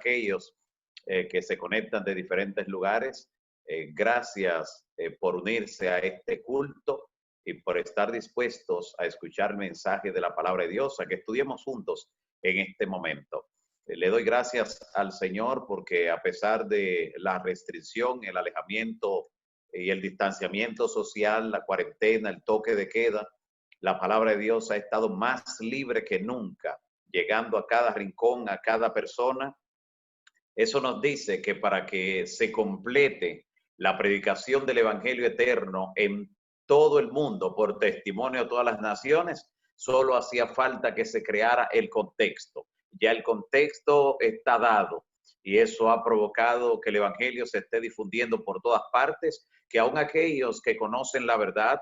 aquellos que se conectan de diferentes lugares. Gracias por unirse a este culto y por estar dispuestos a escuchar el mensaje de la palabra de Dios, a que estudiemos juntos en este momento. Le doy gracias al Señor porque a pesar de la restricción, el alejamiento y el distanciamiento social, la cuarentena, el toque de queda, la palabra de Dios ha estado más libre que nunca, llegando a cada rincón, a cada persona. Eso nos dice que para que se complete la predicación del Evangelio eterno en todo el mundo por testimonio de todas las naciones, solo hacía falta que se creara el contexto. Ya el contexto está dado y eso ha provocado que el Evangelio se esté difundiendo por todas partes, que aún aquellos que conocen la verdad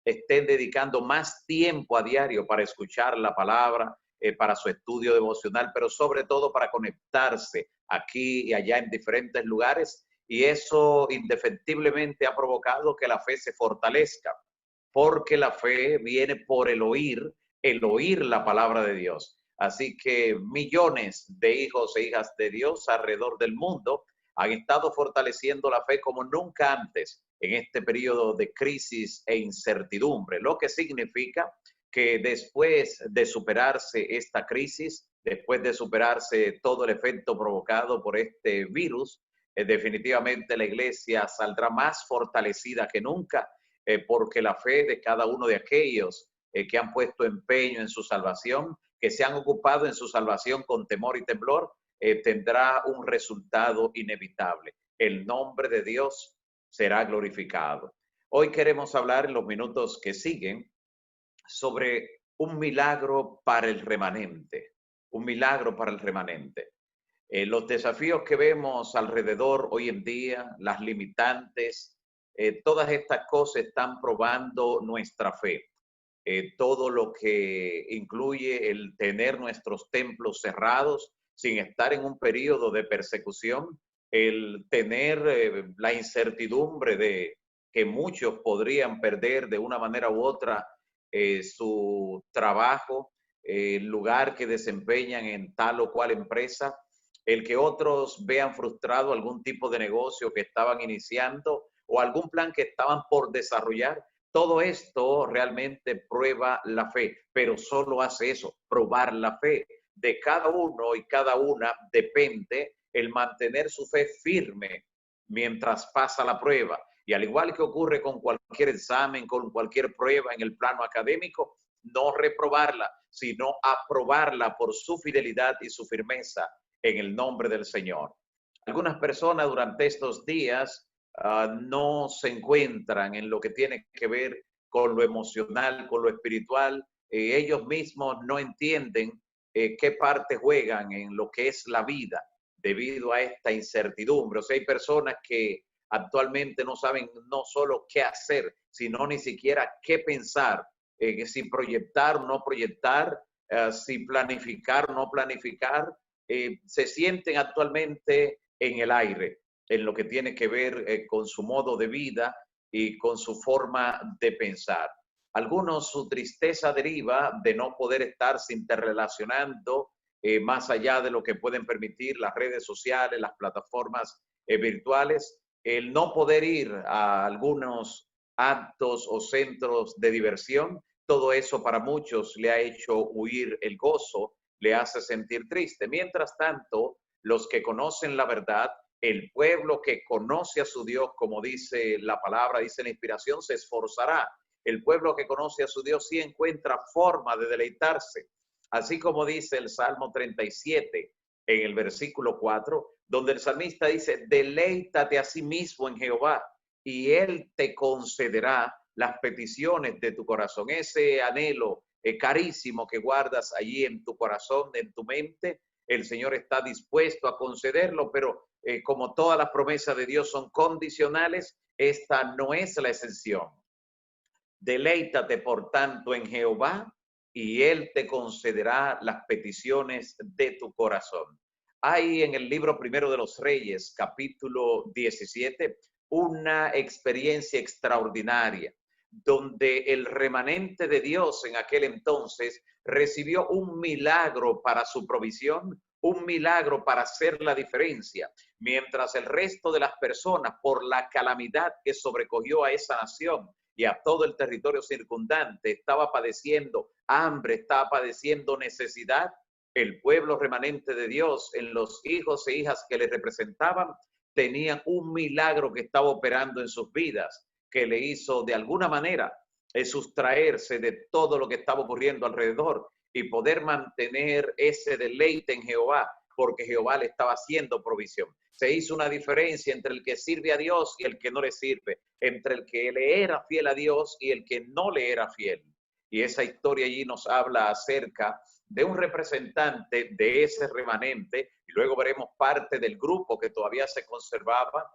estén dedicando más tiempo a diario para escuchar la palabra, para su estudio devocional, pero sobre todo para conectarse aquí y allá en diferentes lugares, y eso indefectiblemente ha provocado que la fe se fortalezca, porque la fe viene por el oír la palabra de Dios. Así que millones de hijos e hijas de Dios alrededor del mundo han estado fortaleciendo la fe como nunca antes en este periodo de crisis e incertidumbre, lo que significa que después de superarse esta crisis, después de superarse todo el efecto provocado por este virus, definitivamente la iglesia saldrá más fortalecida que nunca, porque la fe de cada uno de aquellos que han puesto empeño en su salvación, que se han ocupado en su salvación con temor y temblor, tendrá un resultado inevitable. El nombre de Dios será glorificado. Hoy queremos hablar en los minutos que siguen sobre un milagro para el remanente, un milagro para el remanente. Los desafíos que vemos alrededor hoy en día, las limitantes, todas estas cosas están probando nuestra fe. Todo lo que incluye el tener nuestros templos cerrados sin estar en un periodo de persecución, el tener la incertidumbre de que muchos podrían perder de una manera u otra su trabajo, el lugar que desempeñan en tal o cual empresa, el que otros vean frustrado algún tipo de negocio que estaban iniciando o algún plan que estaban por desarrollar. Todo esto realmente prueba la fe, pero solo hace eso, probar la fe. De cada uno y cada una depende el mantener su fe firme mientras pasa la prueba. Y al igual que ocurre con cualquier examen, con cualquier prueba en el plano académico, no reprobarla, sino aprobarla por su fidelidad y su firmeza en el nombre del Señor. Algunas personas durante estos días no se encuentran en lo que tiene que ver con lo emocional, con lo espiritual. Ellos mismos no entienden qué parte juegan en lo que es la vida debido a esta incertidumbre. O sea, hay personas que actualmente no saben no solo qué hacer, sino ni siquiera qué pensar, si proyectar o no proyectar, si planificar o no planificar. Se sienten actualmente en el aire, en lo que tiene que ver con su modo de vida y con su forma de pensar. Algunos su tristeza deriva de no poder estarse interrelacionando más allá de lo que pueden permitir las redes sociales, las plataformas virtuales, el no poder ir a algunos actos o centros de diversión. Todo eso para muchos le ha hecho huir el gozo, le hace sentir triste. Mientras tanto, los que conocen la verdad, el pueblo que conoce a su Dios, como dice la palabra, dice la inspiración, se esforzará. El pueblo que conoce a su Dios sí encuentra forma de deleitarse. Así como dice el Salmo 37 en el versículo 4, donde el salmista dice, deleítate a sí mismo en Jehová y Él te concederá las peticiones de tu corazón. Ese anhelo carísimo que guardas allí en tu corazón, en tu mente, el Señor está dispuesto a concederlo, pero como todas las promesas de Dios son condicionales, esta no es la excepción. Deleítate, por tanto, en Jehová y Él te concederá las peticiones de tu corazón. Hay en el libro Primero de los Reyes, capítulo 17, una experiencia extraordinaria, donde el remanente de Dios en aquel entonces recibió un milagro para su provisión, un milagro para hacer la diferencia, mientras el resto de las personas, por la calamidad que sobrecogió a esa nación y a todo el territorio circundante, estaba padeciendo hambre, estaba padeciendo necesidad. El pueblo remanente de Dios, en los hijos e hijas que le representaban, tenían un milagro que estaba operando en sus vidas, que le hizo de alguna manera sustraerse de todo lo que estaba ocurriendo alrededor y poder mantener ese deleite en Jehová, porque Jehová le estaba haciendo provisión. Se hizo una diferencia entre el que sirve a Dios y el que no le sirve, entre el que le era fiel a Dios y el que no le era fiel. Y esa historia allí nos habla acerca de un representante de ese remanente, y luego veremos parte del grupo que todavía se conservaba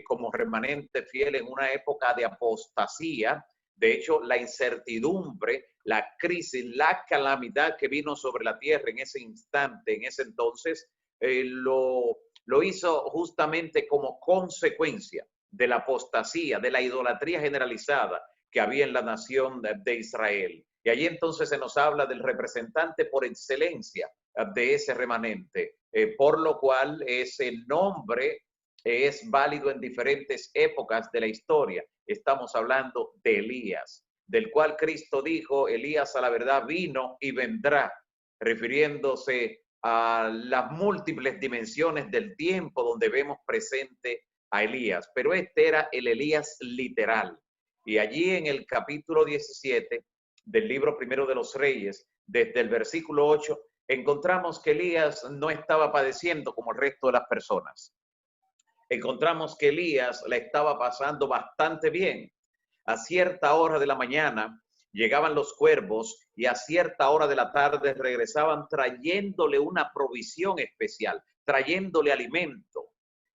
como remanente fiel en una época de apostasía. De hecho, la incertidumbre, la crisis, la calamidad que vino sobre la tierra en ese instante, en ese entonces, lo hizo justamente como consecuencia de la apostasía, de la idolatría generalizada que había en la nación de Israel. Y allí entonces se nos habla del representante por excelencia de ese remanente, por lo cual ese nombre es válido en diferentes épocas de la historia. Estamos hablando de Elías, del cual Cristo dijo, Elías a la verdad vino y vendrá, refiriéndose a las múltiples dimensiones del tiempo donde vemos presente a Elías. Pero este era el Elías literal. Y allí en el capítulo 17 del libro primero de los Reyes, desde el versículo 8, encontramos que Elías no estaba padeciendo como el resto de las personas. Encontramos que Elías la estaba pasando bastante bien. A cierta hora de la mañana llegaban los cuervos y a cierta hora de la tarde regresaban trayéndole una provisión especial, trayéndole alimento.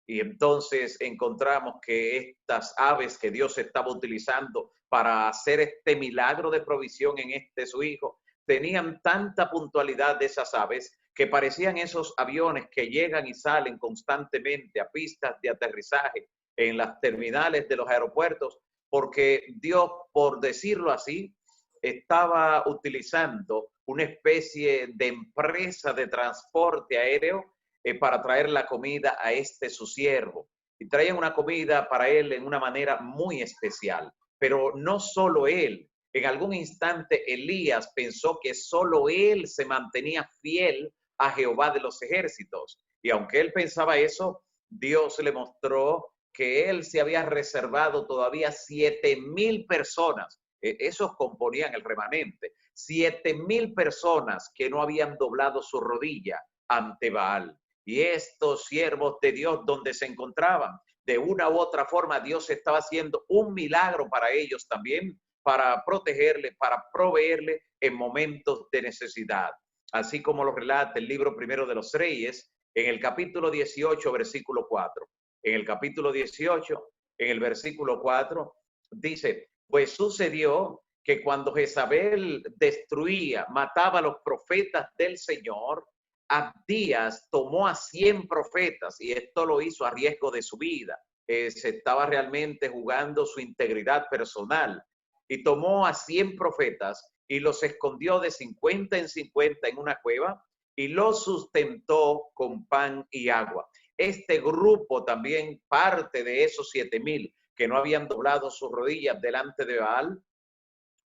Y entonces encontramos que estas aves que Dios estaba utilizando para hacer este milagro de provisión en este su hijo, tenían tanta puntualidad de esas aves que parecían esos aviones que llegan y salen constantemente a pistas de aterrizaje en las terminales de los aeropuertos, porque Dios, por decirlo así, estaba utilizando una especie de empresa de transporte aéreo para traer la comida a este su siervo. Y traían una comida para él en una manera muy especial. Pero no solo él. En algún instante Elías pensó que solo él se mantenía fiel a Jehová de los ejércitos. Y aunque él pensaba eso, Dios le mostró que él se había reservado todavía 7,000 personas. Esos componían el remanente. 7,000 personas que no habían doblado su rodilla ante Baal. Y estos siervos de Dios, donde se encontraban, de una u otra forma, Dios estaba haciendo un milagro para ellos también, para protegerle, para proveerle en momentos de necesidad. Así como lo relata el libro primero de los Reyes, en el capítulo 18, versículo 4. En el capítulo 18, en el versículo 4, dice, pues sucedió que cuando Jezabel destruía, mataba a los profetas del Señor, Abdías tomó a 100 profetas y esto lo hizo a riesgo de su vida. Se estaba realmente jugando su integridad personal y tomó a 100 profetas y los escondió de 50 en 50 en una cueva y los sustentó con pan y agua. Este grupo también, parte de esos 7,000 que no habían doblado sus rodillas delante de Baal,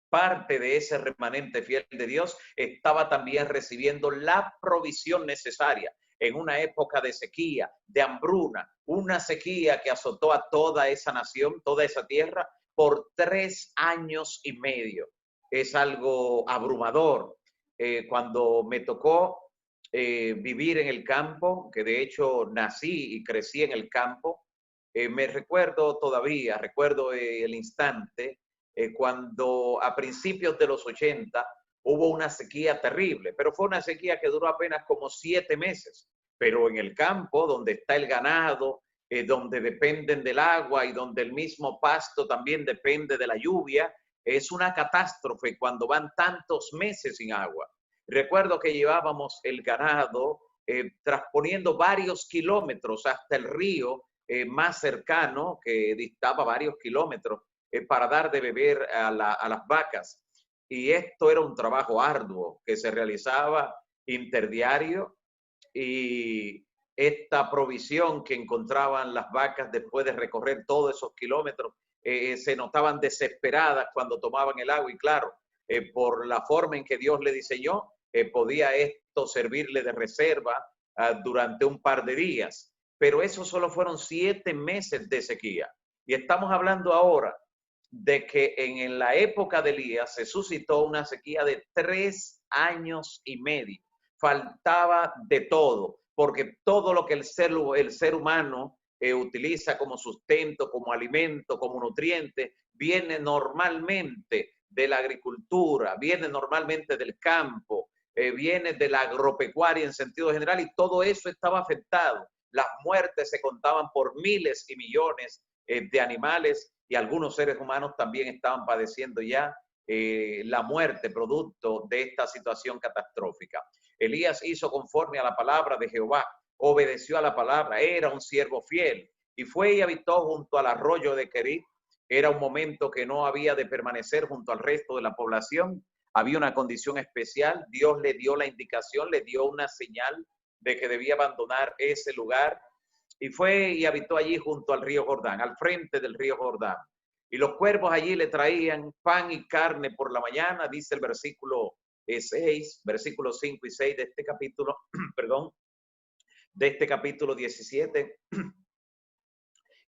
parte de ese remanente fiel de Dios, estaba también recibiendo la provisión necesaria en una época de sequía, de hambruna, una sequía que azotó a toda esa nación, toda esa tierra, por 3 años y medio. Es algo abrumador. Cuando me tocó vivir en el campo, que de hecho nací y crecí en el campo, me recuerdo todavía, recuerdo el instante cuando a principios de los 80 hubo una sequía terrible, pero fue una sequía que duró apenas como 7 meses. Pero en el campo, donde está el ganado, donde dependen del agua y donde el mismo pasto también depende de la lluvia, es una catástrofe cuando van tantos meses sin agua. Recuerdo que llevábamos el ganado transponiendo varios kilómetros hasta el río más cercano, que distaba varios kilómetros, para dar de beber a las vacas. Y esto era un trabajo arduo que se realizaba interdiario y esta provisión que encontraban las vacas después de recorrer todos esos kilómetros, se notaban desesperadas cuando tomaban el agua y claro, por la forma en que Dios le diseñó, podía esto servirle de reserva durante un par de días. Pero eso solo fueron 7 meses de sequía. Y estamos hablando ahora de que en la época de Elías se suscitó una sequía de 3 años y medio. Faltaba de todo, porque todo lo que el ser humano utiliza como sustento, como alimento, como nutriente, viene normalmente de la agricultura, viene normalmente del campo, viene de la agropecuaria en sentido general y todo eso estaba afectado. Las muertes se contaban por miles y millones de animales y algunos seres humanos también estaban padeciendo ya la muerte producto de esta situación catastrófica. Elías hizo conforme a la palabra de Jehová, obedeció a la palabra, era un siervo fiel y fue y habitó junto al arroyo de Querit. Era un momento que no había de permanecer junto al resto de la población, había una condición especial, Dios le dio la indicación, le dio una señal de que debía abandonar ese lugar y fue y habitó allí junto al río Jordán, al frente del río Jordán. Y los cuervos allí le traían pan y carne por la mañana, dice el versículo 6, versículos 5 y 6 de este capítulo, perdón, de este capítulo 17.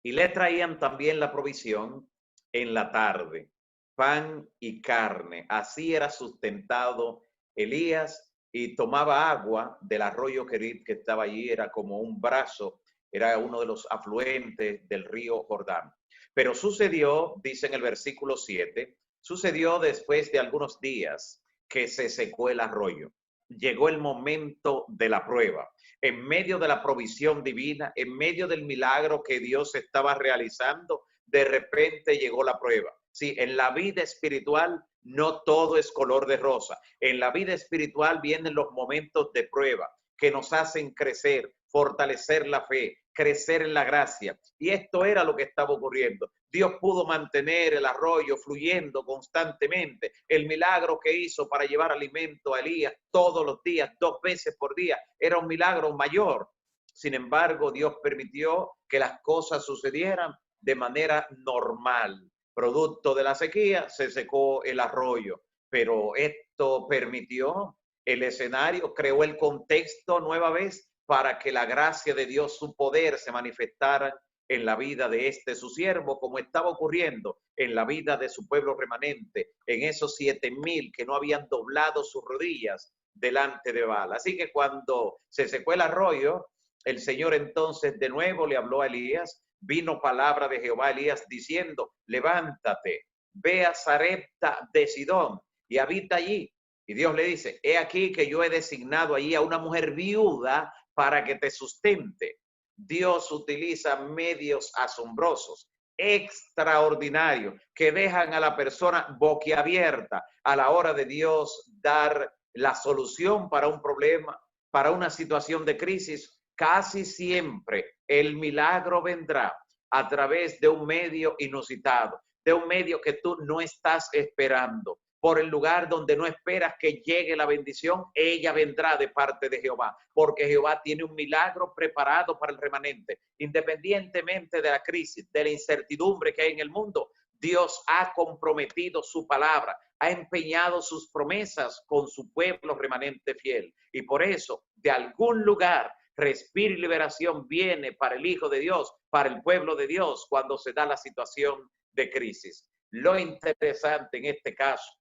Y le traían también la provisión en la tarde, pan y carne. Así era sustentado Elías y tomaba agua del arroyo Querit que estaba allí, era como un brazo, era uno de los afluentes del río Jordán. Pero sucedió, dice en el versículo 7, sucedió después de algunos días que se secó el arroyo. Llegó el momento de la prueba. En medio de la provisión divina, en medio del milagro que Dios estaba realizando, de repente llegó la prueba. Sí, en la vida espiritual no todo es color de rosa. En la vida espiritual vienen los momentos de prueba que nos hacen crecer, fortalecer la fe, crecer en la gracia. Y esto era lo que estaba ocurriendo. Dios pudo mantener el arroyo fluyendo constantemente. El milagro que hizo para llevar alimento a Elías todos los días, 2 veces por día, era un milagro mayor. Sin embargo, Dios permitió que las cosas sucedieran de manera normal. Producto de la sequía, se secó el arroyo, pero esto permitió el escenario, creó el contexto nueva vez para que la gracia de Dios, su poder, se manifestara en la vida de este su siervo, como estaba ocurriendo en la vida de su pueblo remanente, en esos 7,000 que no habían doblado sus rodillas delante de Baal. Así que cuando se secó el arroyo, el Señor entonces de nuevo le habló a Elías, vino palabra de Jehová a Elías diciendo, levántate, ve a Sarepta de Sidón y habita allí. Y Dios le dice, he aquí que yo he designado allí a una mujer viuda para que te sustente. Dios utiliza medios asombrosos, extraordinarios, que dejan a la persona boquiabierta a la hora de Dios dar la solución para un problema, para una situación de crisis. Casi siempre el milagro vendrá a través de un medio inusitado, de un medio que tú no estás esperando. Por el lugar donde no esperas que llegue la bendición, ella vendrá de parte de Jehová, porque Jehová tiene un milagro preparado para el remanente. Independientemente de la crisis, de la incertidumbre que hay en el mundo, Dios ha comprometido su palabra, ha empeñado sus promesas con su pueblo remanente fiel. Y por eso, de algún lugar, respiro y liberación viene para el Hijo de Dios, para el pueblo de Dios, cuando se da la situación de crisis. Lo interesante en este caso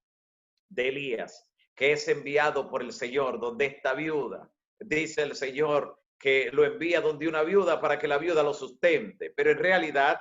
de Elías, que es enviado por el Señor donde esta viuda, dice el Señor que lo envía donde una viuda para que la viuda lo sustente, pero en realidad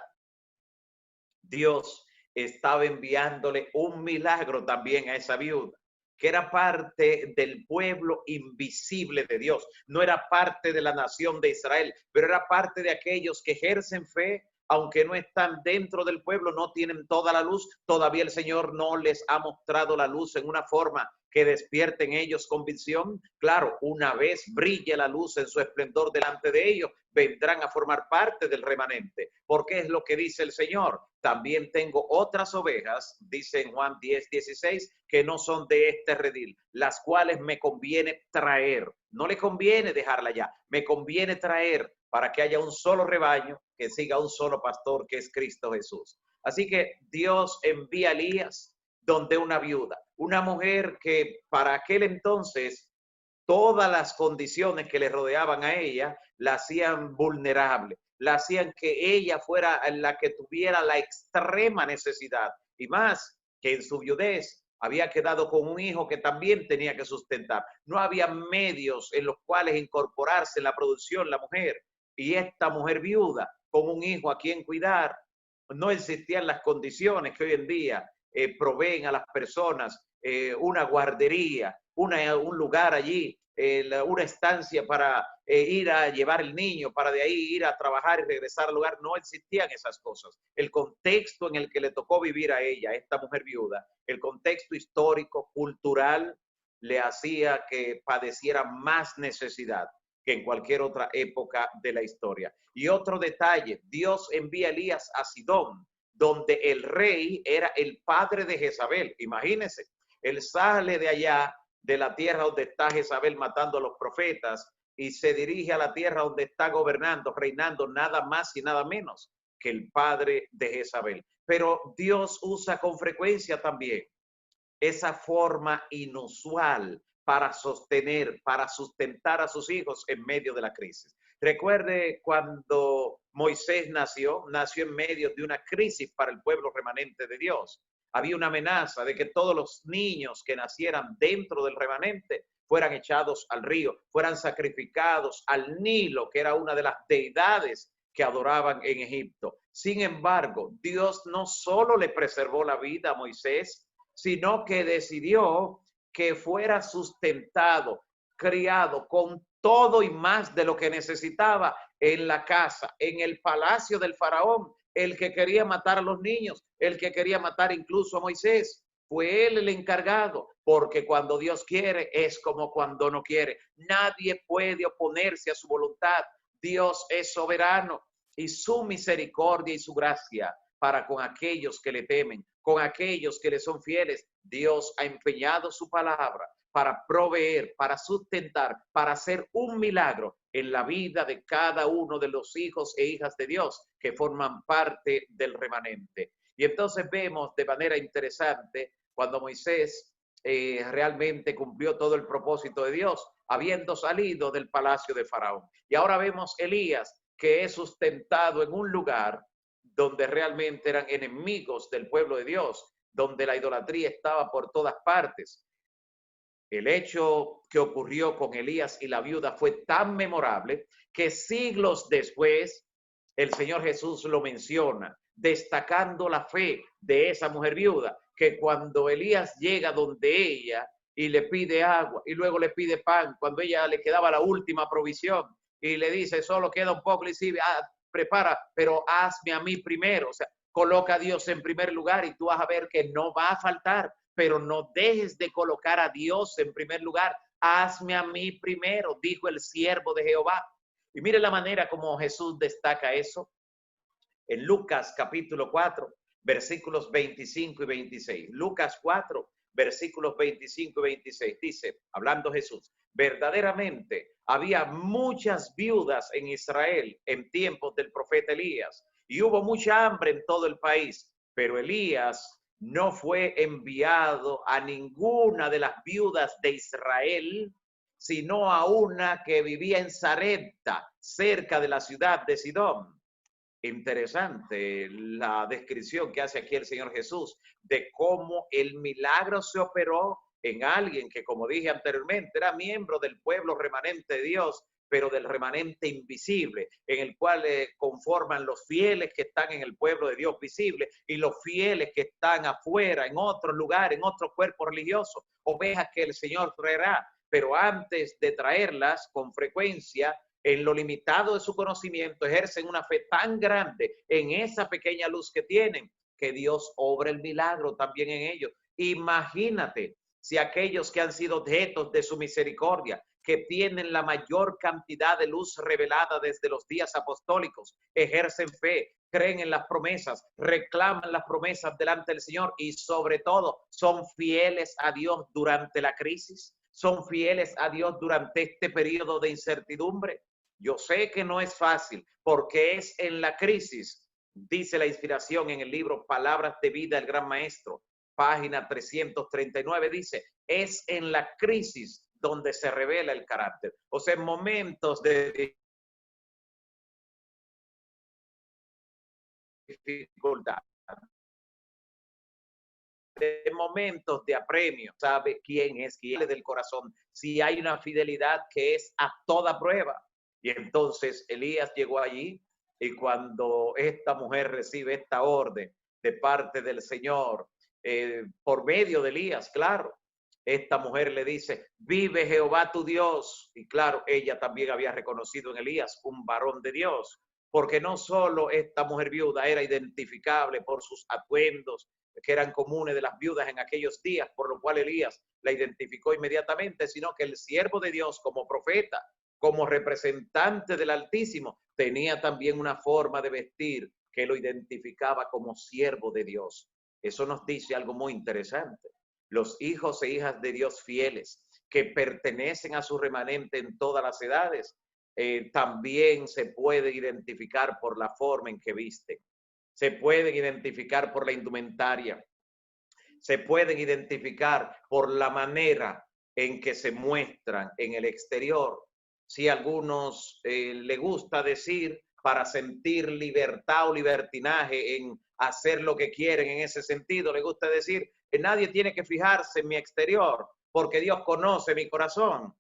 Dios estaba enviándole un milagro también a esa viuda, que era parte del pueblo invisible de Dios, no era parte de la nación de Israel, pero era parte de aquellos que ejercen fe, aunque no están dentro del pueblo, no tienen toda la luz, todavía el Señor no les ha mostrado la luz en una forma que despierte en ellos convicción. Claro, una vez brille la luz en su esplendor delante de ellos, vendrán a formar parte del remanente, porque es lo que dice el Señor. También tengo otras ovejas, dice en Juan 10:16, que no son de este redil, las cuales me conviene traer. No le conviene dejarla ya, me conviene traer para que haya un solo rebaño, que siga un solo pastor, que es Cristo Jesús. Así que Dios envía a Elías donde una viuda, una mujer que para aquel entonces todas las condiciones que le rodeaban a ella la hacían vulnerable, la hacían que ella fuera la que tuviera la extrema necesidad, y más que en su viudez había quedado con un hijo que también tenía que sustentar. No había medios en los cuales incorporarse en la producción la mujer, y esta mujer viuda con un hijo a quien cuidar, no existían las condiciones que hoy en día proveen a las personas una guardería, un lugar allí, una estancia para ir a llevar el niño, para de ahí ir a trabajar y regresar al lugar. No existían esas cosas. El contexto en el que le tocó vivir a ella, esta mujer viuda, el contexto histórico, cultural, le hacía que padeciera más necesidad que en cualquier otra época de la historia. Y otro detalle, Dios envía a Elías a Sidón, donde el rey era el padre de Jezabel. Imagínense, él sale de allá, de la tierra donde está Jezabel matando a los profetas, y se dirige a la tierra donde está gobernando, reinando nada más y nada menos que el padre de Jezabel. Pero Dios usa con frecuencia también esa forma inusual para sostener, para sustentar a sus hijos en medio de la crisis. Recuerde cuando Moisés nació en medio de una crisis para el pueblo remanente de Dios. Había una amenaza de que todos los niños que nacieran dentro del remanente fueran echados al río, fueran sacrificados al Nilo, que era una de las deidades que adoraban en Egipto. Sin embargo, Dios no solo le preservó la vida a Moisés, sino que decidió que fuera sustentado, criado con todo y más de lo que necesitaba en la casa, en el palacio del faraón. El que quería matar a los niños, el que quería matar incluso a Moisés, fue él el encargado, porque cuando Dios quiere es como cuando no quiere. Nadie puede oponerse a su voluntad. Dios es soberano y su misericordia y su gracia para con aquellos que le temen, con aquellos que le son fieles. Dios ha empeñado su palabra para proveer, para sustentar, para hacer un milagro en la vida de cada uno de los hijos e hijas de Dios que forman parte del remanente. Y entonces vemos de manera interesante cuando Moisés realmente cumplió todo el propósito de Dios, habiendo salido del palacio de Faraón. Y ahora vemos Elías, que es sustentado en un lugar donde realmente eran enemigos del pueblo de Dios, donde la idolatría estaba por todas partes. El hecho que ocurrió con Elías y la viuda fue tan memorable que siglos después el Señor Jesús lo menciona, destacando la fe de esa mujer viuda, que cuando Elías llega donde ella y le pide agua y luego le pide pan, cuando ella le quedaba la última provisión y le dice, solo queda un poco, le dice, prepara, pero hazme a mí primero. O sea, coloca a Dios en primer lugar y tú vas a ver que no va a faltar, pero no dejes de colocar a Dios en primer lugar. Hazme a mí primero, dijo el siervo de Jehová. Y mire la manera como Jesús destaca eso en Lucas capítulo 4, versículos 25 y 26. Lucas 4, versículos 25 y 26. Dice, hablando Jesús, verdaderamente había muchas viudas en Israel en tiempos del profeta Elías, y hubo mucha hambre en todo el país, pero Elías no fue enviado a ninguna de las viudas de Israel, sino a una que vivía en Sarepta, cerca de la ciudad de Sidón. Interesante la descripción que hace aquí el Señor Jesús de cómo el milagro se operó en alguien que, como dije anteriormente, era miembro del pueblo remanente de Dios, pero del remanente invisible, en el cual conforman los fieles que están en el pueblo de Dios visible y los fieles que están afuera, en otro lugar, en otro cuerpo religioso, ovejas que el Señor traerá. Pero antes de traerlas, con frecuencia, en lo limitado de su conocimiento, ejercen una fe tan grande en esa pequeña luz que tienen, que Dios obra el milagro también en ellos. Imagínate si aquellos que han sido objetos de su misericordia, que tienen la mayor cantidad de luz revelada desde los días apostólicos, ejercen fe, creen en las promesas, reclaman las promesas delante del Señor y sobre todo son fieles a Dios durante la crisis, son fieles a Dios durante este periodo de incertidumbre. Yo sé que no es fácil porque es en la crisis, dice la inspiración en el libro Palabras de Vida del Gran Maestro, página 339, dice, es en la crisis donde se revela el carácter. O sea, en momentos de dificultad, de momentos de apremio, sabe quién es del corazón, si hay una fidelidad que es a toda prueba. Y entonces Elías llegó allí y cuando esta mujer recibe esta orden de parte del Señor, por medio de Elías, claro, esta mujer le dice, vive Jehová tu Dios. Y claro, ella también había reconocido en Elías un varón de Dios, porque no solo esta mujer viuda era identificable por sus atuendos, que eran comunes de las viudas en aquellos días, por lo cual Elías la identificó inmediatamente, sino que el siervo de Dios como profeta, como representante del Altísimo, tenía también una forma de vestir que lo identificaba como siervo de Dios. Eso nos dice algo muy interesante. Los hijos e hijas de Dios fieles, que pertenecen a su remanente en todas las edades, también se puede identificar por la forma en que visten. Se pueden identificar por la indumentaria, se pueden identificar por la manera en que se muestran en el exterior. Si a algunos les gusta decir para sentir libertad o libertinaje en hacer lo que quieren en ese sentido, les gusta decir que nadie tiene que fijarse en mi exterior porque Dios conoce mi corazón.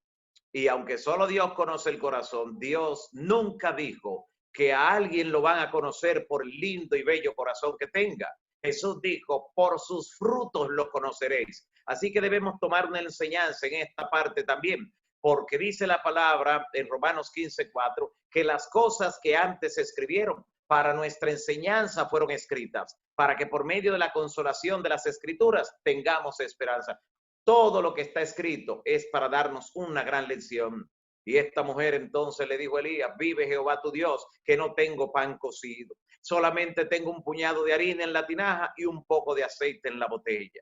Y aunque solo Dios conoce el corazón, Dios nunca dijo que a alguien lo van a conocer por lindo y bello corazón que tenga. Jesús dijo, por sus frutos lo conoceréis. Así que debemos tomar una enseñanza en esta parte también, porque dice la palabra en Romanos 15:4, que las cosas que antes se escribieron para nuestra enseñanza fueron escritas, para que por medio de la consolación de las escrituras tengamos esperanza. Todo lo que está escrito es para darnos una gran lección. Y esta mujer entonces le dijo a Elías, vive Jehová tu Dios, que no tengo pan cocido. Solamente tengo un puñado de harina en la tinaja y un poco de aceite en la botella.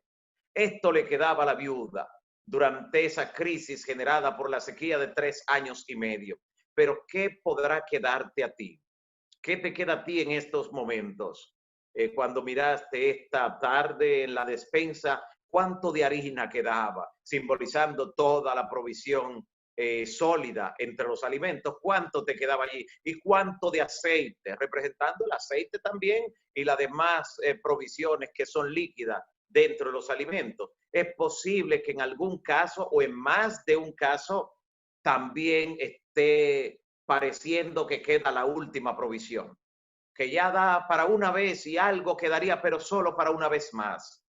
Esto le quedaba a la viuda durante esa crisis generada por la sequía de 3 años y medio. Pero ¿qué podrá quedarte a ti? ¿Qué te queda a ti en estos momentos? Cuando miraste esta tarde en la despensa, ¿cuánto de harina quedaba? Simbolizando toda la provisión sólida entre los alimentos. ¿Cuánto te quedaba allí? ¿Y cuánto de aceite? Representando el aceite también y las demás provisiones que son líquidas dentro de los alimentos. Es posible que en algún caso o en más de un caso también esté pareciendo que queda la última provisión, que ya da para una vez y algo quedaría, pero solo para una vez más.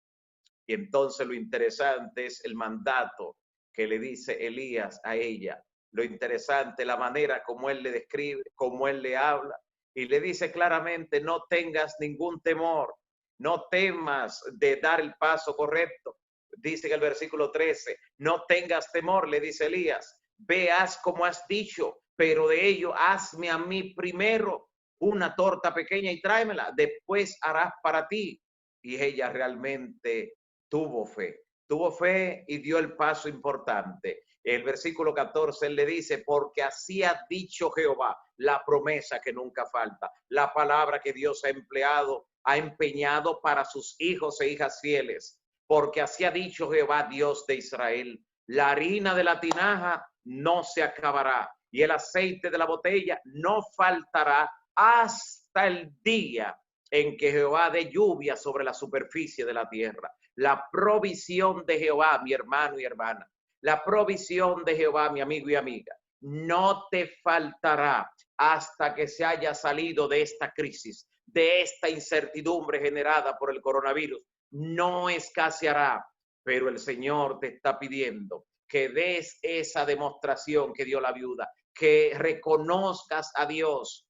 Y entonces lo interesante es el mandato que le dice Elías a ella. Lo interesante, la manera como él le describe, como él le habla, y le dice claramente, no tengas ningún temor, no temas de dar el paso correcto. Dice en el versículo 13, no tengas temor, le dice Elías, veas como has dicho, pero de ello hazme a mí primero una torta pequeña y tráemela, después harás para ti. Y ella realmente tuvo fe y dio el paso importante. El versículo 14 él le dice, porque así ha dicho Jehová, la promesa que nunca falta, la palabra que Dios ha empleado, ha empeñado para sus hijos e hijas fieles, porque así ha dicho Jehová, Dios de Israel, la harina de la tinaja no se acabará y el aceite de la botella no faltará hasta el día en que Jehová dé lluvia sobre la superficie de la tierra. La provisión de Jehová, mi hermano y hermana, la provisión de Jehová, mi amigo y amiga, no te faltará hasta que se haya salido de esta crisis, de esta incertidumbre generada por el coronavirus. No escaseará, pero el Señor te está pidiendo que des esa demostración que dio la viuda, que reconozcas a Dios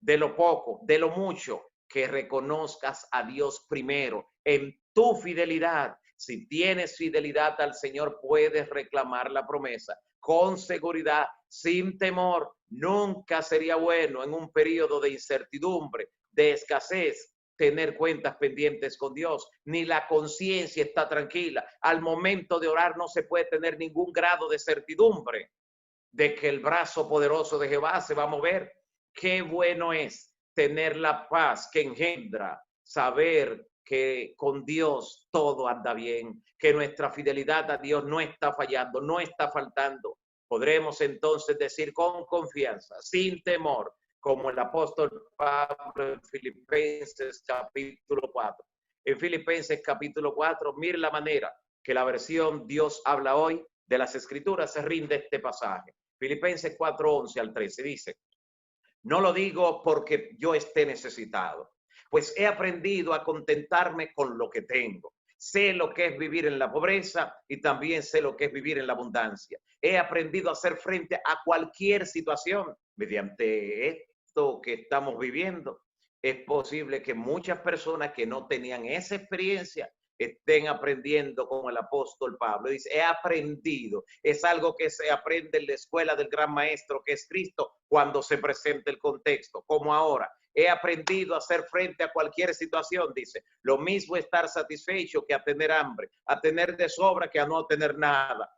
de lo poco, de lo mucho, que reconozcas a Dios primero en tu fidelidad. Si tienes fidelidad al Señor, puedes reclamar la promesa con seguridad, sin temor. Nunca sería bueno en un periodo de incertidumbre, de escasez, tener cuentas pendientes con Dios, ni la conciencia está tranquila. Al momento de orar no se puede tener ningún grado de certidumbre de que el brazo poderoso de Jehová se va a mover. Qué bueno es tener la paz que engendra saber que con Dios todo anda bien, que nuestra fidelidad a Dios no está fallando, no está faltando. Podremos entonces decir con confianza, sin temor, como el apóstol Pablo en Filipenses capítulo 4. En Filipenses capítulo 4, mire la manera que la versión Dios habla hoy de las Escrituras se rinde este pasaje. Filipenses 4:11 al 13 dice: no lo digo porque yo esté necesitado, pues he aprendido a contentarme con lo que tengo. Sé lo que es vivir en la pobreza y también sé lo que es vivir en la abundancia. He aprendido a hacer frente a cualquier situación mediante esto que estamos viviendo. Es posible que muchas personas que no tenían esa experiencia estén aprendiendo como el apóstol Pablo. Dice, he aprendido. Es algo que se aprende en la escuela del gran maestro que es Cristo cuando se presenta el contexto, como ahora. He aprendido a hacer frente a cualquier situación, dice. Lo mismo estar satisfecho que a tener hambre, a tener de sobra que a no tener nada.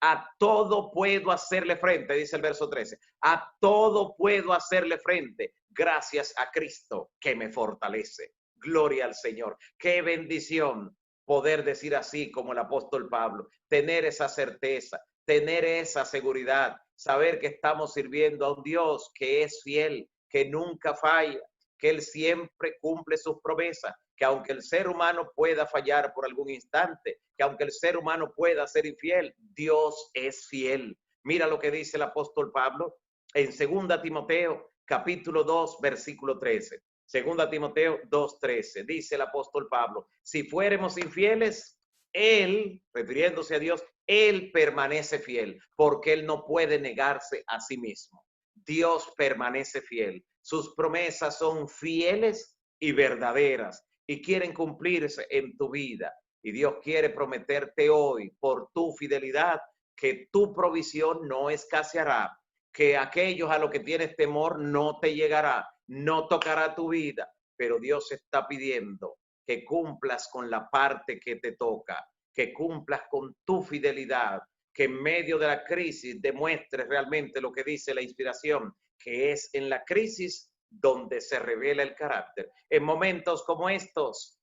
A todo puedo hacerle frente, dice el verso 13. A todo puedo hacerle frente gracias a Cristo que me fortalece. Gloria al Señor. Qué bendición poder decir así como el apóstol Pablo, tener esa certeza, tener esa seguridad, saber que estamos sirviendo a un Dios que es fiel, que nunca falla, que Él siempre cumple sus promesas, que aunque el ser humano pueda fallar por algún instante, que aunque el ser humano pueda ser infiel, Dios es fiel. Mira lo que dice el apóstol Pablo en 2 Timoteo capítulo 2 versículo 13. 2 Timoteo 2:13. Dice el apóstol Pablo, si fuéramos infieles, Él, refiriéndose a Dios, Él permanece fiel, porque Él no puede negarse a sí mismo. Dios permanece fiel. Sus promesas son fieles y verdaderas y quieren cumplirse en tu vida. Y Dios quiere prometerte hoy, por tu fidelidad, que tu provisión no escaseará, que aquellos a los que tienes temor no te llegará, no tocará tu vida, pero Dios está pidiendo que cumplas con la parte que te toca, que cumplas con tu fidelidad, que en medio de la crisis demuestres realmente lo que dice la inspiración, que es en la crisis donde se revela el carácter. En momentos como estos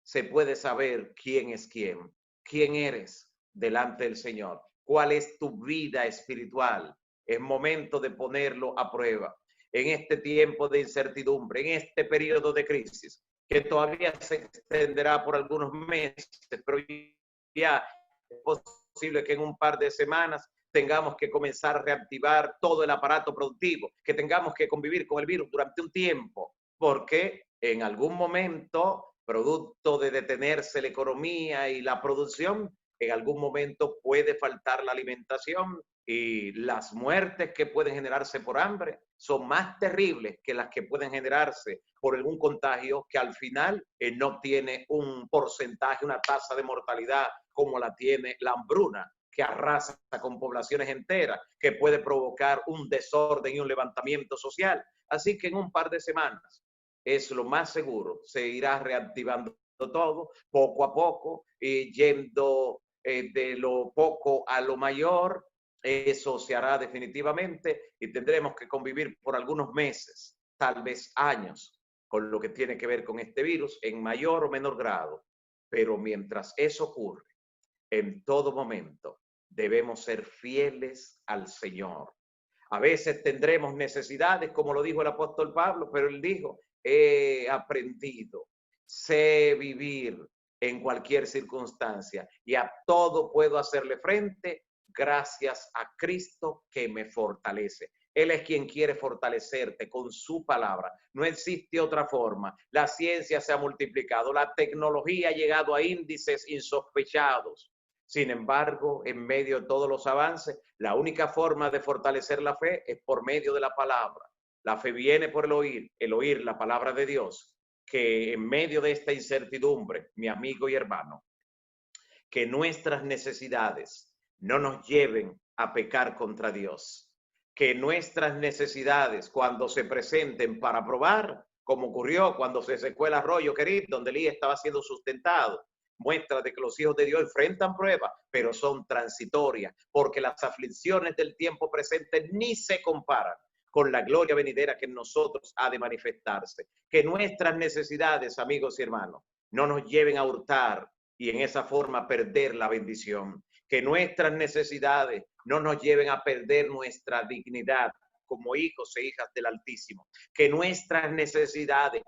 se puede saber quién es quién eres delante del Señor, cuál es tu vida espiritual. Es momento de ponerlo a prueba en este tiempo de incertidumbre, en este periodo de crisis, que todavía se extenderá por algunos meses, pero ya es posible que en un par de semanas tengamos que comenzar a reactivar todo el aparato productivo, que tengamos que convivir con el virus durante un tiempo, porque en algún momento, producto de detenerse la economía y la producción, en algún momento puede faltar la alimentación y las muertes que pueden generarse por hambre son más terribles que las que pueden generarse por algún contagio que al final no tiene un porcentaje, una tasa de mortalidad como la tiene la hambruna, que arrasa con poblaciones enteras, que puede provocar un desorden y un levantamiento social. Así que en un par de semanas es lo más seguro, se irá reactivando todo poco a poco y yendo de lo poco a lo mayor. Eso se hará definitivamente y tendremos que convivir por algunos meses, tal vez años, con lo que tiene que ver con este virus en mayor o menor grado. Pero mientras eso ocurre, en todo momento debemos ser fieles al Señor. A veces tendremos necesidades, como lo dijo el apóstol Pablo, pero él dijo, he aprendido, sé vivir en cualquier circunstancia y a todo puedo hacerle frente gracias a Cristo que me fortalece. Él es quien quiere fortalecerte con su palabra. No existe otra forma. La ciencia se ha multiplicado, la tecnología ha llegado a índices insospechados. Sin embargo, en medio de todos los avances, la única forma de fortalecer la fe es por medio de la palabra. La fe viene por el oír la palabra de Dios, que en medio de esta incertidumbre, mi amigo y hermano, que nuestras necesidades no nos lleven a pecar contra Dios, que nuestras necesidades cuando se presenten para probar, como ocurrió cuando se secó el arroyo Querit, donde Elías estaba siendo sustentado, muestra de que los hijos de Dios enfrentan pruebas, pero son transitorias, porque las aflicciones del tiempo presente ni se comparan con la gloria venidera que en nosotros ha de manifestarse. Que nuestras necesidades, amigos y hermanos, no nos lleven a hurtar y en esa forma perder la bendición. Que nuestras necesidades no nos lleven a perder nuestra dignidad como hijos e hijas del Altísimo. Que nuestras necesidades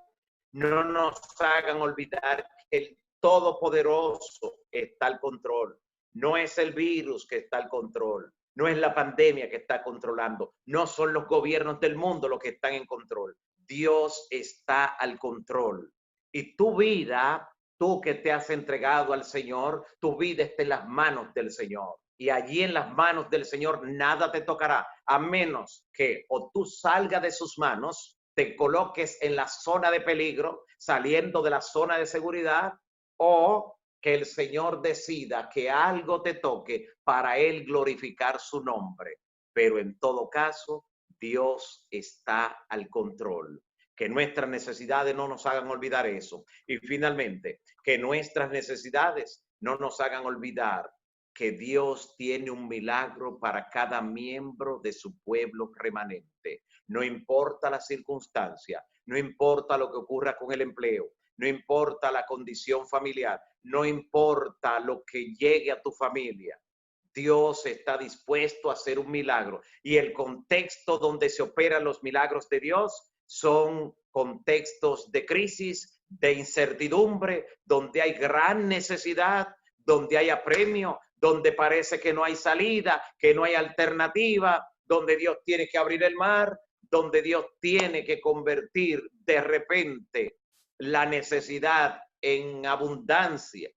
no nos hagan olvidar que el Todopoderoso está al control. No es el virus que está al control. No es la pandemia que está controlando. No son los gobiernos del mundo los que están en control. Dios está al control. Y tu vida, tú que te has entregado al Señor, tu vida está en las manos del Señor. Y allí en las manos del Señor nada te tocará, a menos que o tú salgas de sus manos, te coloques en la zona de peligro, saliendo de la zona de seguridad, o que el Señor decida que algo te toque para Él glorificar su nombre. Pero en todo caso, Dios está al control. Que nuestras necesidades no nos hagan olvidar eso. Y finalmente, que nuestras necesidades no nos hagan olvidar que Dios tiene un milagro para cada miembro de su pueblo remanente. No importa la circunstancia, no importa lo que ocurra con el empleo, no importa la condición familiar, no importa lo que llegue a tu familia. Dios está dispuesto a hacer un milagro. Y el contexto donde se operan los milagros de Dios son contextos de crisis, de incertidumbre, donde hay gran necesidad, donde hay apremio, donde parece que no hay salida, que no hay alternativa, donde Dios tiene que abrir el mar, donde Dios tiene que convertir de repente la necesidad en abundancia,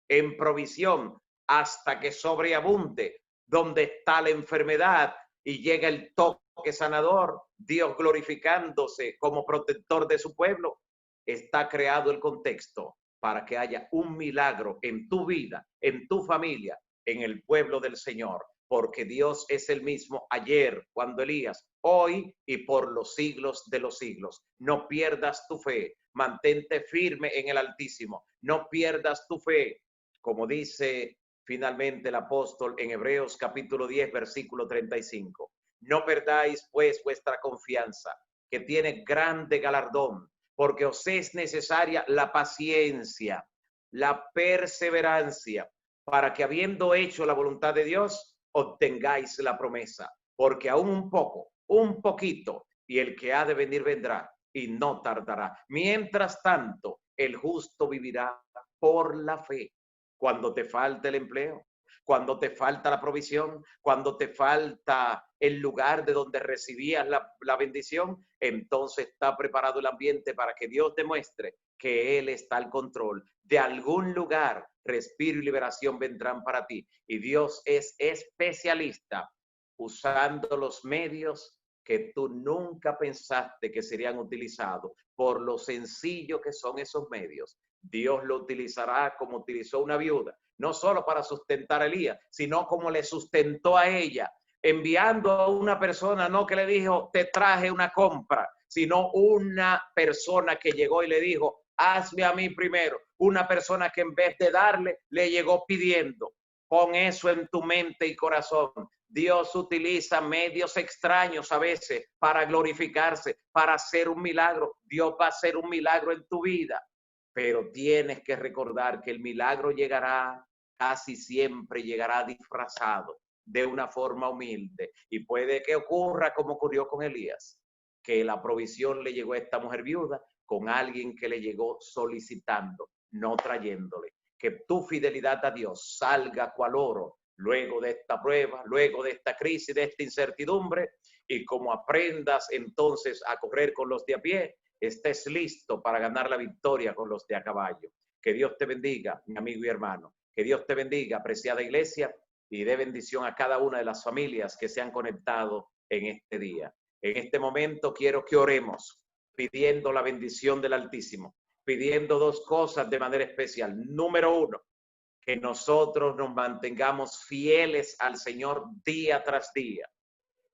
en provisión, hasta que sobreabunde, donde está la enfermedad y llega el toque sanador, Dios glorificándose como protector de su pueblo. Está creado el contexto para que haya un milagro en tu vida, en tu familia, en el pueblo del Señor, porque Dios es el mismo ayer, cuando Elías, hoy y por los siglos de los siglos. No pierdas tu fe, mantente firme en el Altísimo, no pierdas tu fe, como dice finalmente el apóstol en Hebreos capítulo 10, versículo 35. No perdáis pues vuestra confianza, que tiene grande galardón, porque os es necesaria la paciencia, la perseverancia, para que habiendo hecho la voluntad de Dios, obtengáis la promesa. Porque aún un poco, un poquito, y el que ha de venir vendrá y no tardará. Mientras tanto, el justo vivirá por la fe. Cuando te falta el empleo, cuando te falta la provisión, cuando te falta el lugar de donde recibías la bendición, entonces está preparado el ambiente para que Dios demuestre que Él está al control. De algún lugar, respiro y liberación vendrán para ti. Y Dios es especialista usando los medios que tú nunca pensaste que serían utilizados, por lo sencillo que son esos medios. Dios lo utilizará como utilizó una viuda, no solo para sustentar a Elías, sino como le sustentó a ella, enviando a una persona, no que le dijo, te traje una compra, sino una persona que llegó y le dijo, hazme a mí primero. Una persona que en vez de darle, le llegó pidiendo. Pon eso en tu mente y corazón. Dios utiliza medios extraños a veces para glorificarse, para hacer un milagro. Dios va a hacer un milagro en tu vida, pero tienes que recordar que el milagro llegará, casi siempre llegará disfrazado de una forma humilde. Y puede que ocurra como ocurrió con Elías, que la provisión le llegó a esta mujer viuda con alguien que le llegó solicitando, no trayéndole. Que tu fidelidad a Dios salga cual oro luego de esta prueba, luego de esta crisis, de esta incertidumbre, y como aprendas entonces a correr con los de a pie, estés listo para ganar la victoria con los de a caballo. Que Dios te bendiga, mi amigo y hermano. Que Dios te bendiga, apreciada iglesia, y dé bendición a cada una de las familias que se han conectado en este día. En este momento quiero que oremos pidiendo la bendición del Altísimo, pidiendo dos cosas de manera especial. Número uno, que nosotros nos mantengamos fieles al Señor día tras día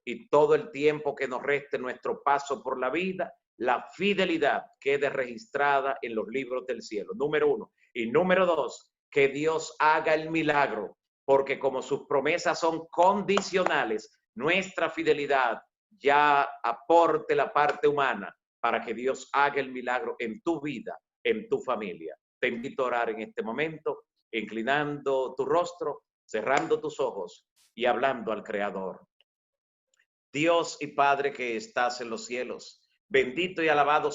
y todo el tiempo que nos reste nuestro paso por la vida, la fidelidad quede registrada en los libros del cielo. Número uno. Y número dos, que Dios haga el milagro, porque como sus promesas son condicionales, nuestra fidelidad ya aporte la parte humana para que Dios haga el milagro en tu vida, en tu familia. Te invito a orar en este momento, inclinando tu rostro, cerrando tus ojos y hablando al Creador. Dios y Padre que estás en los cielos, bendito y alabado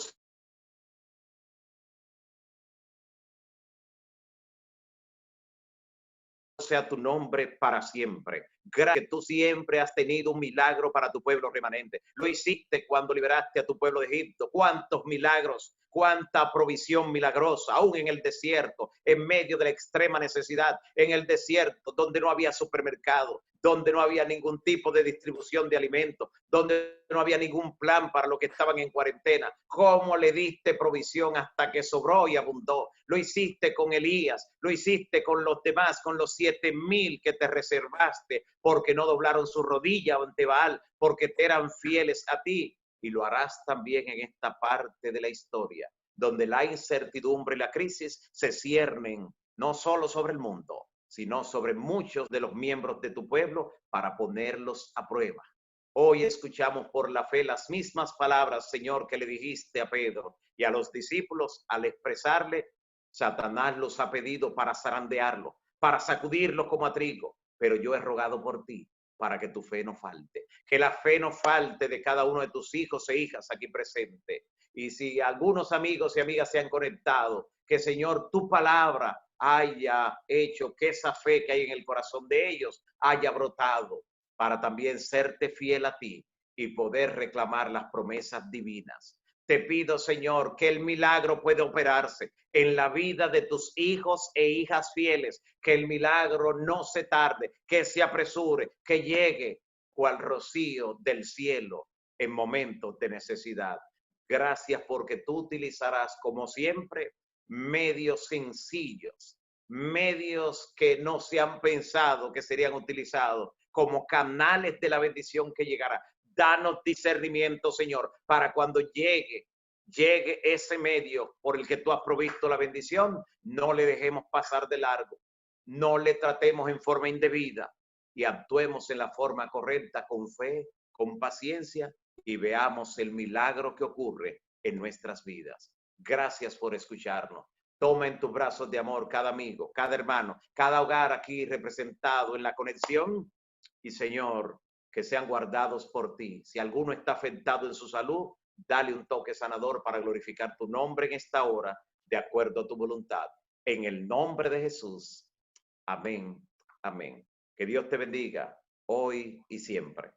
sea tu nombre para siempre. Gracias que tú siempre has tenido un milagro para tu pueblo remanente. Lo hiciste cuando liberaste a tu pueblo de Egipto. ¿Cuántos milagros? Cuánta provisión milagrosa, aún en el desierto, en medio de la extrema necesidad, en el desierto, donde no había supermercado, donde no había ningún tipo de distribución de alimentos, donde no había ningún plan para los que estaban en cuarentena. ¿Cómo le diste provisión hasta que sobró y abundó? Lo hiciste con Elías, lo hiciste con los demás, con los 7,000 que te reservaste, porque no doblaron su rodilla ante Baal, porque te eran fieles a ti. Y lo harás también en esta parte de la historia, donde la incertidumbre y la crisis se ciernen no solo sobre el mundo, sino sobre muchos de los miembros de tu pueblo para ponerlos a prueba. Hoy escuchamos por la fe las mismas palabras, Señor, que le dijiste a Pedro y a los discípulos al expresarle, Satanás los ha pedido para zarandearlo, para sacudirlo como a trigo, pero yo he rogado por ti para que tu fe no falte, que la fe no falte de cada uno de tus hijos e hijas aquí presente. Y si algunos amigos y amigas se han conectado, que Señor, tu palabra haya hecho que esa fe que hay en el corazón de ellos haya brotado para también serte fiel a ti y poder reclamar las promesas divinas. Te pido, Señor, que el milagro pueda operarse en la vida de tus hijos e hijas fieles, que el milagro no se tarde, que se apresure, que llegue cual rocío del cielo en momentos de necesidad. Gracias porque tú utilizarás, como siempre, medios sencillos, medios que no se han pensado que serían utilizados como canales de la bendición que llegará. Danos discernimiento, Señor, para cuando llegue ese medio por el que tú has provisto la bendición, no le dejemos pasar de largo, no le tratemos en forma indebida y actuemos en la forma correcta, con fe, con paciencia, y veamos el milagro que ocurre en nuestras vidas. Gracias por escucharnos. Toma en tus brazos de amor cada amigo, cada hermano, cada hogar aquí representado en la conexión, y Señor, que sean guardados por ti. Si alguno está afectado en su salud, dale un toque sanador para glorificar tu nombre en esta hora, de acuerdo a tu voluntad. En el nombre de Jesús. Amén. Amén. Que Dios te bendiga hoy y siempre.